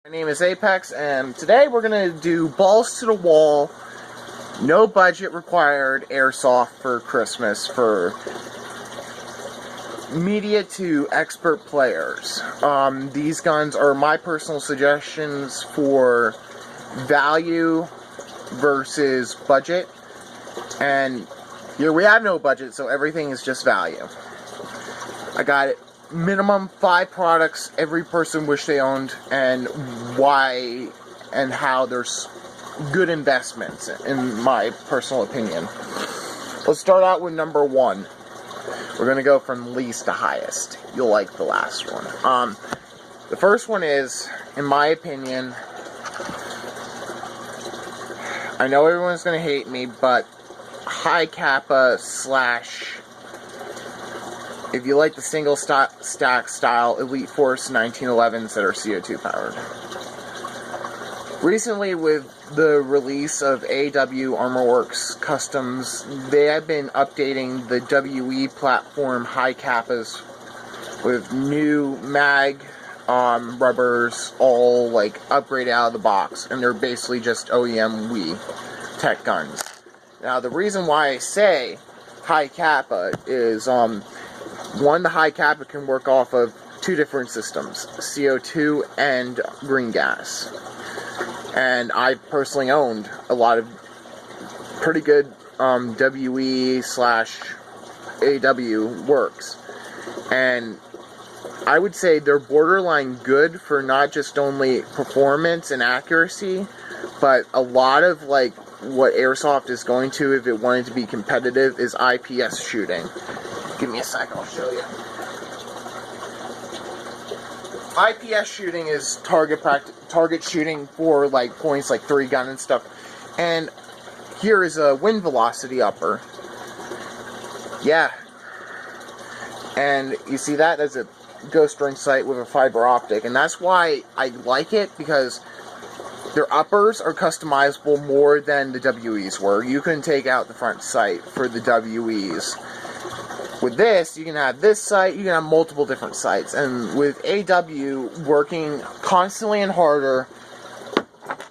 My name is Apex, and today we're going to do balls to the wall, no budget required airsoft for Christmas for media to expert players. These guns are my personal suggestions for value versus budget, and here we have no budget, so everything is just value. I got it. Minimum 5 products every person wish they owned, and why and how there's good investments in my personal opinion. Let's start out with number 1. We're gonna go from least to highest. You'll like the last one. The first one is, in my opinion, I know everyone's gonna hate me, but high kappa slash, if you like the single stack style Elite Force 1911s that are CO2 powered. Recently, with the release of AW Armorworks Customs, they have been updating the WE platform high kappas with new mag rubbers, all like upgraded out of the box, and they're basically just OEM WE tech guns. Now, the reason why I say high kappa is one, the high kappa can work off of 2 different systems, CO2 and green gas. And I personally owned a lot of pretty good WE slash AW works. And I would say they're borderline good for not just only performance and accuracy, but a lot of like what airsoft is going to, if it wanted to be competitive, is IPS shooting. Give me a second, I'll show you. IPS shooting is target shooting for like points like 3 gun and stuff. And here is a wind velocity upper. Yeah. And you see that as a ghost ring sight with a fiber optic. And that's why I like it, because their uppers are customizable more than the WEs were. You can take out the front sight for the WEs. With this, you can have this sight, you can have multiple different sights. And with AW working constantly and harder,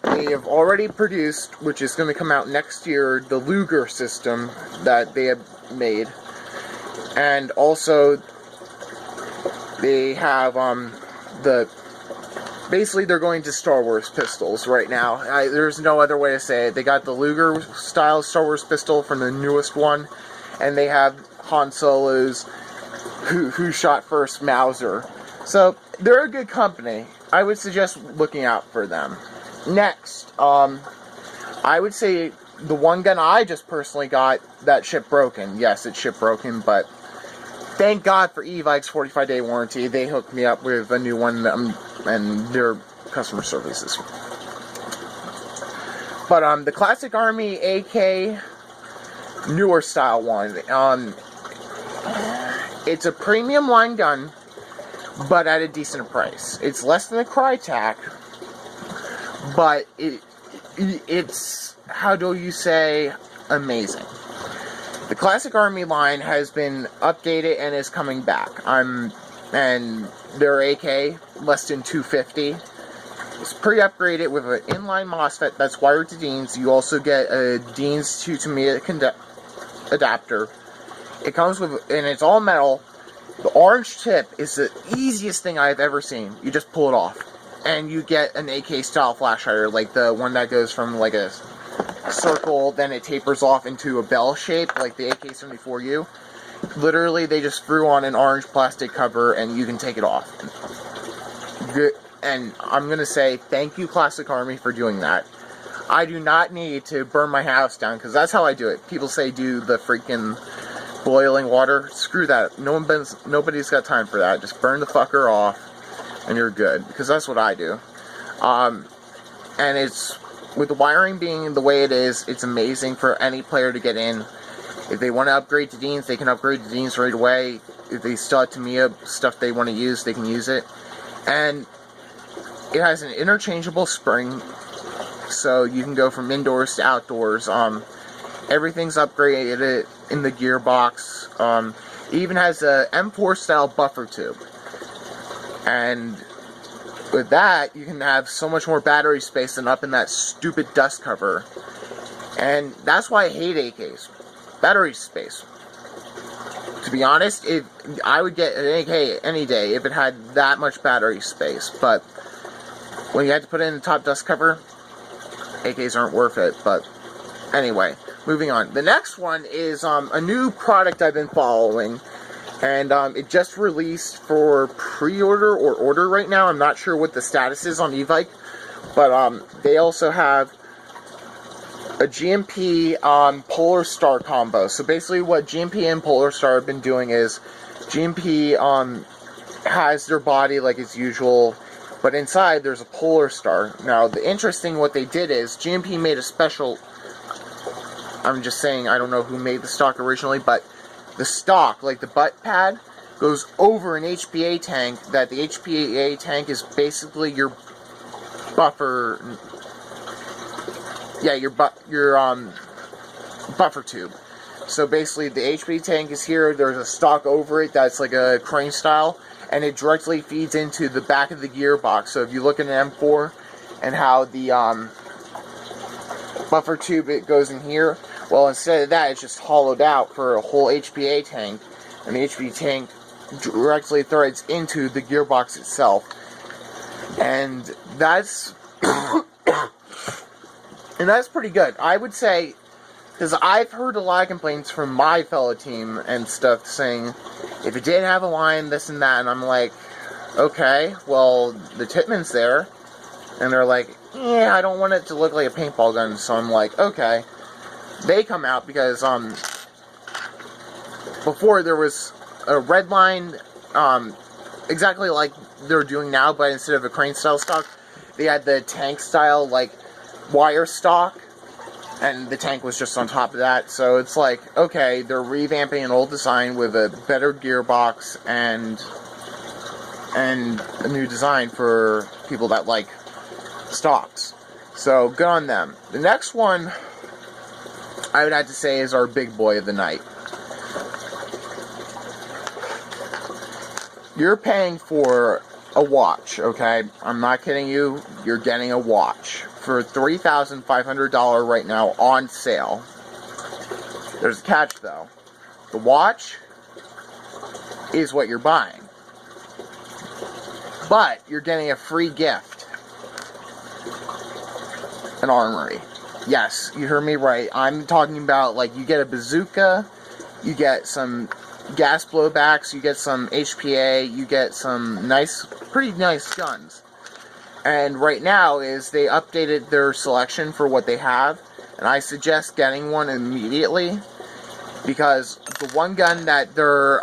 they have already produced, which is going to come out next year, the Luger system that they have made. And also, they have basically they're going to Star Wars pistols right now. There's no other way to say it. They got the Luger style Star Wars pistol from the newest one, and they have Han Solo's who shot first Mauser. So they're a good company. I would suggest looking out for them. Next, I would say the one gun I just personally got that shipped broken. Yes, it shipped broken, but thank God for Evike's 45-day warranty. They hooked me up with a new one, and their customer services. But the Classic Army AK newer style one, it's a premium line gun, but at a decent price. It's less than a Crytek, but it's, how do you say, amazing. The Classic Army line has been updated and is coming back. And their AK, less than $250. It's pre-upgraded with an inline MOSFET that's wired to Dean's. You also get a Dean's to Tamiya adapter. It comes with, and it's all metal. The orange tip is the easiest thing I've ever seen. You just pull it off, and you get an AK style flash hider, like the one that goes from like a circle, then it tapers off into a bell shape, like the AK-74U. Literally, they just threw on an orange plastic cover, and you can take it off. Good. And I'm gonna say thank you, Classic Army, for doing that. I do not need to burn my house down, because that's how I do it. People say do the freaking boiling water. Screw that. Nobody's got time for that. Just burn the fucker off, and you're good. Because that's what I do. And it's, with the wiring being the way it is, it's amazing for any player to get in. If they want to upgrade to Dean's, they can upgrade to Dean's right away. If they still have Tamiya stuff they want to use, they can use it. And it has an interchangeable spring, so you can go from indoors to outdoors. Everything's upgraded in the gearbox. It even has a M4 style buffer tube. And with that, you can have so much more battery space than up in that stupid dust cover. And that's why I hate AKs. Battery space. To be honest, I would get an AK any day if it had that much battery space. But when you had to put it in the top dust cover, AKs aren't worth it. But anyway, moving on. The next one is a new product I've been following. And it just released for pre-order or order right now. I'm not sure what the status is on Evike. But they also have a GMP Polar Star combo. So basically what GMP and Polar Star have been doing is GMP has their body like its usual, but inside there's a Polar Star. Now the interesting what they did is GMP made a special, I'm just saying, I don't know who made the stock originally, but the stock, like the butt pad, goes over an HPA tank, that the HPA tank is basically your buffer. Yeah, your buffer tube. So basically the HP tank is here, there's a stock over it that's like a crane style, and it directly feeds into the back of the gearbox. So if you look at an M4 and how the buffer tube it goes in here, well, instead of that, it's just hollowed out for a whole HPA tank, and the HPA tank directly threads into the gearbox itself. And that's and that's pretty good, I would say, because I've heard a lot of complaints from my fellow team and stuff saying, if it did have a line, this and that, and I'm like, okay, well, the Titman's there, and they're like, yeah, I don't want it to look like a paintball gun, so I'm like, okay. They come out because, before there was a red line, exactly like they're doing now, but instead of a crane style stock, they had the tank style, like, wire stock, and the tank was just on top of that. So it's like, okay, they're revamping an old design with a better gearbox and a new design for people that like stocks. So good on them. The next one I would have to say is our big boy of the night. You're paying for a watch, okay? I'm not kidding you. You're getting a watch for $3,500 right now on sale. There's a catch though. The watch is what you're buying, but you're getting a free gift. An armory. Yes, you heard me right. I'm talking about, like, you get a bazooka, you get some gas blowbacks, you get some HPA, you get some nice, pretty nice guns. And right now is they updated their selection for what they have, and I suggest getting one immediately, because the one gun that they're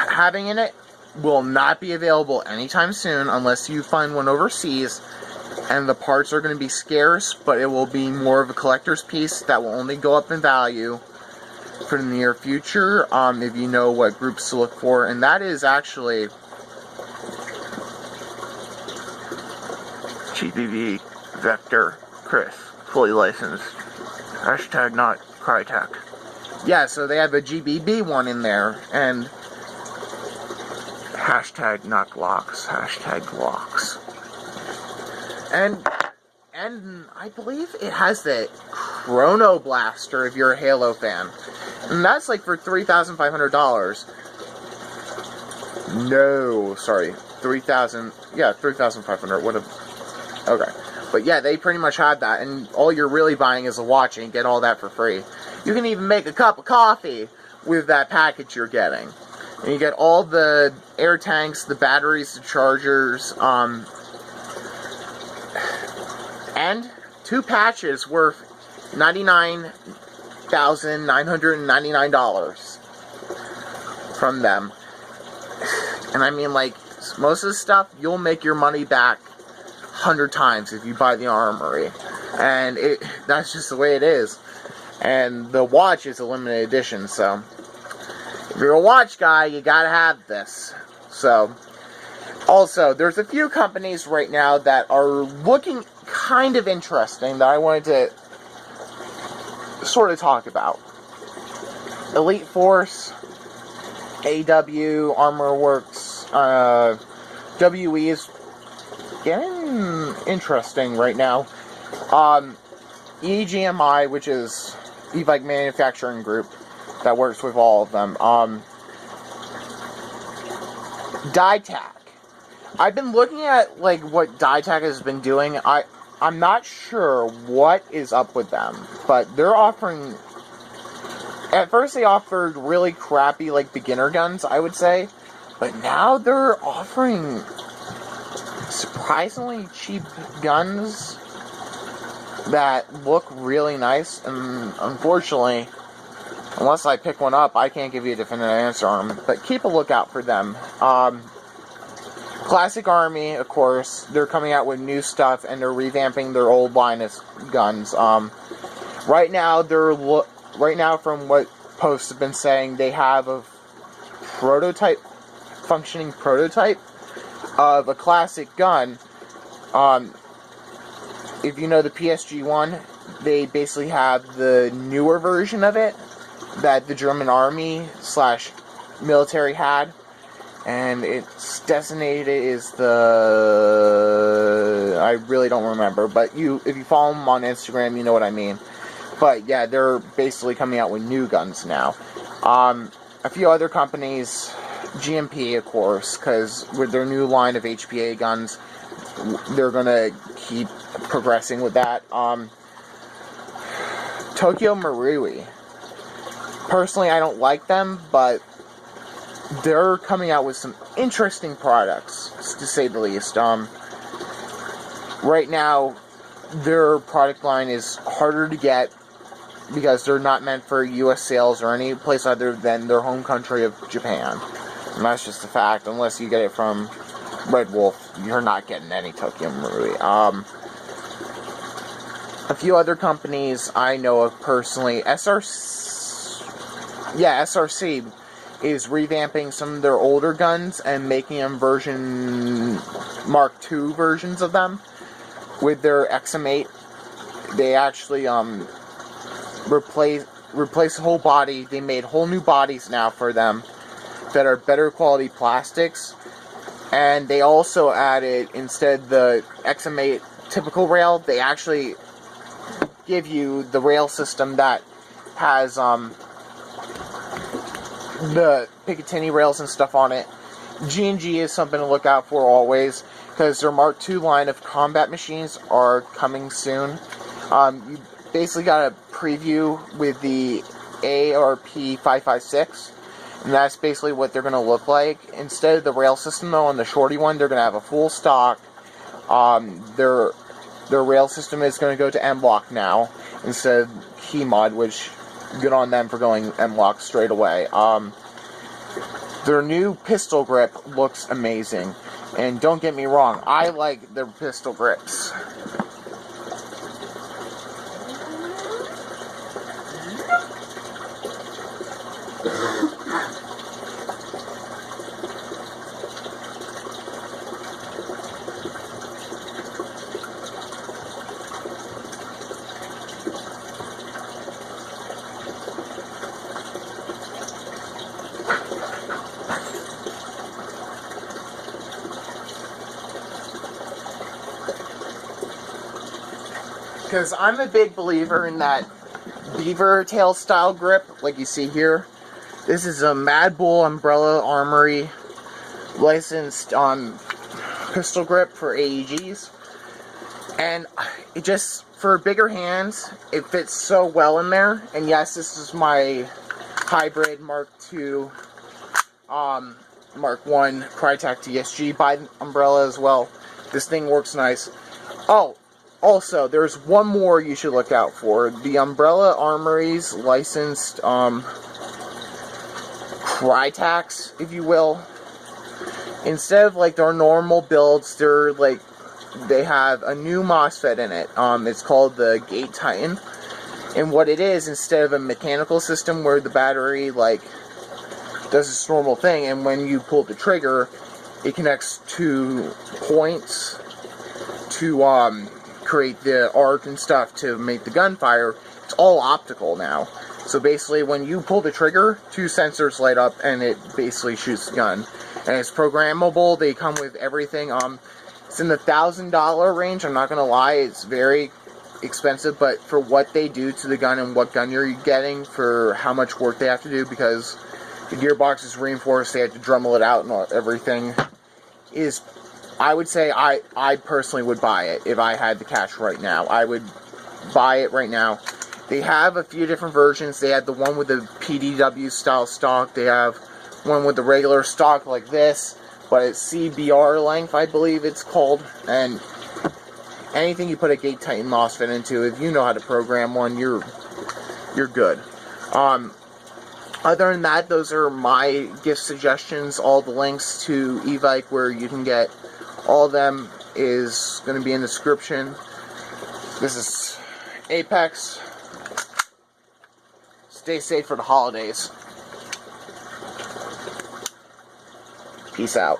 having in it will not be available anytime soon unless you find one overseas, and the parts are going to be scarce, but it will be more of a collector's piece that will only go up in value for the near future, if you know what groups to look for. And that is actually GBV Vector Chris, fully licensed. Hashtag not Crytek. Yeah, so they have a GBB one in there, and hashtag not Glocks, hashtag Glocks. And I believe it has the Chrono Blaster if you're a Halo fan. And that's like for $3,500. No, sorry, 3,000. Yeah, 3,500. What a. Okay, but yeah, they pretty much had that, and all you're really buying is a watch, and you get all that for free. You can even make a cup of coffee with that package you're getting, and you get all the air tanks, the batteries, the chargers, and 2 patches worth $99,999 from them. And I mean, like, most of the stuff, you'll make your money back 100 times if you buy the armory. And that's just the way it is. And the watch is a limited edition, so if you're a watch guy, you gotta have this. So, also, there's a few companies right now that are looking kind of interesting that I wanted to sort of talk about. Elite Force, AW, Armor Works, WE is getting interesting right now. EGMI, which is e-bike manufacturing group that works with all of them. Ditech. I've been looking at like what Ditech has been doing. I'm not sure what is up with them, but they're offering. At first, they offered really crappy like beginner guns, I would say, but now they're offering surprisingly cheap guns that look really nice. And unfortunately, unless I pick one up, I can't give you a definitive answer on them. But keep a lookout for them. Classic Army, of course, they're coming out with new stuff and they're revamping their old line of guns. Right now, from what posts have been saying, they have a functioning prototype of a classic gun. If you know the PSG-1, they basically have the newer version of it that the German army / military had. And it's designated as I really don't remember, but if you follow them on Instagram, you know what I mean. But yeah, they're basically coming out with new guns now. A few other companies, GMP, of course, because with their new line of HPA guns, they're gonna keep progressing with that. Tokyo Marui. Personally, I don't like them, but they're coming out with some interesting products, to say the least. Right now, their product line is harder to get because they're not meant for U.S. sales or any place other than their home country of Japan. And that's just a fact. Unless you get it from Red Wolf, you're not getting any Tokyo Marui. A few other companies I know of personally, SRC is revamping some of their older guns and making them Mark II versions of them with their XM8. They actually replace the whole body. They made whole new bodies now for them that are better quality plastics, and they also added, instead the XM8 typical rail, they actually give you the rail system that has the Picatinny rails and stuff on it. G&G is something to look out for always, because their Mark II line of combat machines are coming soon. You basically got a preview with the ARP556, and that's basically what they're going to look like. Instead of the rail system, though, on the shorty one, they're going to have a full stock. Their rail system is going to go to M-Lock now, instead of key mod, which good on them for going M-Lock straight away. Their new pistol grip looks amazing. And don't get me wrong, I like their pistol grips. Because I'm a big believer in that beaver tail style grip, like you see here. This is a Mad Bull Umbrella Armory licensed pistol grip for AEGs. And it just, for bigger hands, it fits so well in there. And yes, this is my hybrid Mark II, Mark 1 Crytek DSG by Umbrella as well. This thing works nice. Oh, also, there's one more you should look out for. The Umbrella Armory's licensed Cryteks, if you will. Instead of like their normal builds, they have a new MOSFET in it. It's called the Gate Titan. And what it is, instead of a mechanical system where the battery does its normal thing, and when you pull the trigger, it connects 2 points to create the arc and stuff to make the gun fire. It's all optical now. So basically, when you pull the trigger, 2 sensors light up and it basically shoots the gun. and it's programmable. They come with everything. It's in the $1,000 range. I'm not gonna lie, it's very expensive, but for what they do to the gun and what gun you're getting, for how much work they have to do, because the gearbox is reinforced, they have to Dremel it out and everything, is, I would say, I personally would buy it if I had the cash right now. I would buy it right now. They have a few different versions. They have the one with the PDW style stock. They have one with the regular stock like this, but it's CBR length, I believe it's called. And anything you put a gate tighten MOSFET into, if you know how to program one, you're good. Other than that, those are my gift suggestions. All the links to Evike, where you can get all of them, is going to be in the description. This is Apex. Stay safe for the holidays. Peace out.